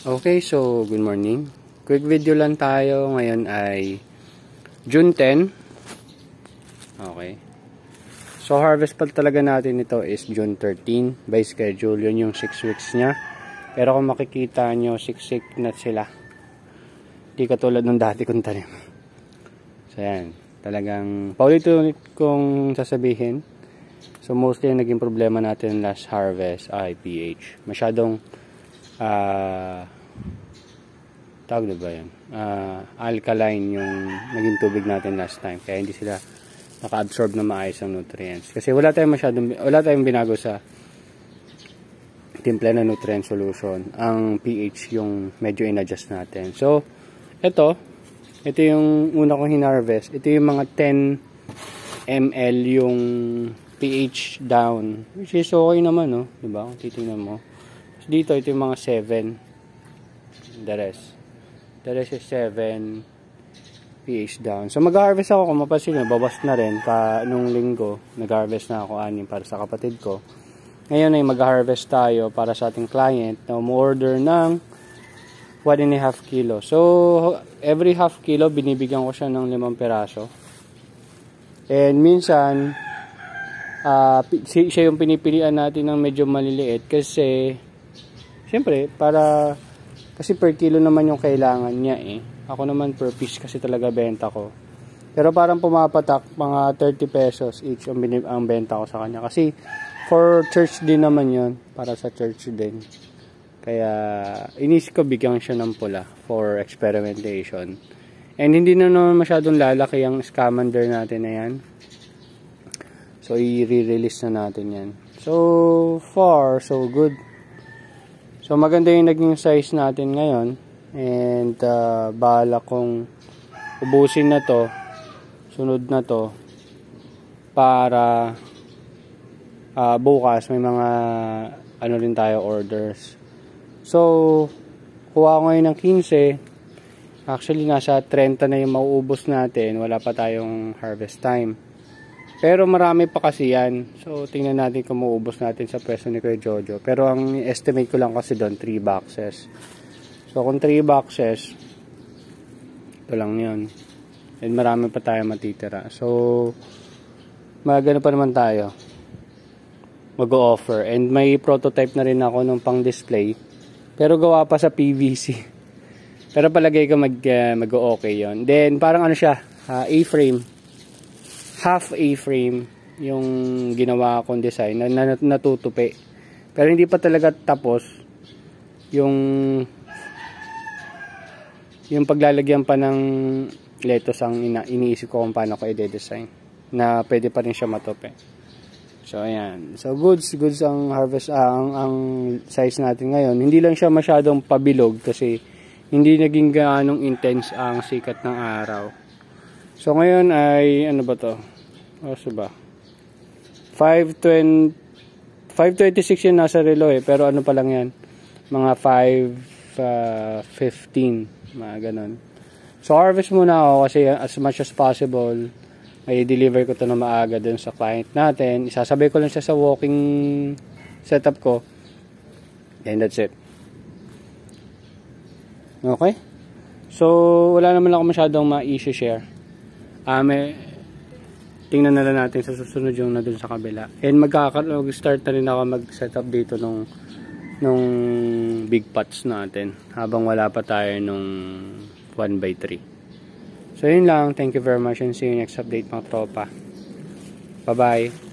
Okay, so good morning. Quick video lang tayo. Ngayon ay June 10. Okay. So harvest pa talaga natin ito is June 13 by schedule. Yun yung 6 weeks niya. Pero kung makikita nyo, siksik na sila. Di katulad ng dati kong tanim. So yan. Talagang paulit-ulit kong sasabihin. So mostly yung naging problema natin last harvest ay pH. Masyadong tawag na ba yan? Alkaline yung naging tubig natin last time. Kaya hindi sila naka-absorb na maayos ang nutrients. Kasi wala tayong binago sa timpla na nutrient solution. Ang pH yung medyo in-adjust natin. So, ito yung una kong hinarvest. Ito yung mga 10 ml yung pH down. Which is okay naman, no? Diba? Kung titingnan mo. So, dito, ito yung mga 7. The rest is 7 pH down. So, mag-harvest ako. Kung mapasin nyo, bawas na rin. Nung linggo, nag-harvest na ako 6 para sa kapatid ko. Ngayon ay mag-harvest tayo para sa ating client na umorder ng 1.5 kilo. So, every half kilo, binibigyan ko siya ng 5 peraso. And minsan, siya yung pinipilian natin ng medyo maliliit kasi siyempre, kasi per kilo naman yung kailangan niya eh. Ako naman per piece kasi talaga benta ko. Pero parang pumapatak, mga 30 pesos each ang benta ko sa kanya. Kasi for church din naman yun. Para sa church din. Kaya inisip ko bigyan siya ng pula for experimentation. And hindi na naman masyadong lalaki ang scamander natin na yan. So i-release na natin yan. So far, so good. So maganda yung naging size natin ngayon. And bahala kong ubusin na to. Sunod na to. Para bukas may mga ano rin tayo orders. So kuha ko ngayon ng 15. Actually nasa 30 na yung mauubos natin. Wala pa tayong harvest time. Pero marami pa kasi yan. So, tingnan natin kung mauubos natin sa pwesto ni Kuya Jojo. Pero ang estimate ko lang kasi doon, 3 boxes. So, kung 3 boxes, ito lang yun. And marami pa tayo matitira. So, magano pa naman tayo. Mag-o-offer. And may prototype na rin ako nung pang-display. Pero gawa pa sa PVC. Pero palagay ko mag-o-okay yun. Then, parang ano siya, A-frame. Half A-frame yung ginawa kong design na natutupi. Pero hindi pa talaga tapos yung paglalagyan pa ng lettuce ang iniisip ko kung paano ko i-design na pwede pa rin siya matupi. So ayan. So goods ang harvest ang size natin ngayon. Hindi lang siya masyadong pabilog kasi hindi naging gaanong intense ang sikat ng araw. So ngayon ay ano ba to? So ba? 5:26 yun nasa relo eh. Pero ano pa lang yan? Mga 5:15. Mga ganon. So harvest muna ako kasi as much as possible may deliver ko to na maaga dun sa client natin. Isasabay ko lang siya sa walking setup ko. And that's it. Okay? So wala naman ako masyadong ma-issue-share. Tingnan na lang natin sa susunod yung na dun sa kabila. And mag-start na rin ako mag-setup dito nung big pots natin. Habang wala pa tayo nung 1/3. So yun lang. Thank you very much and see you next update mga tropa. Bye-bye.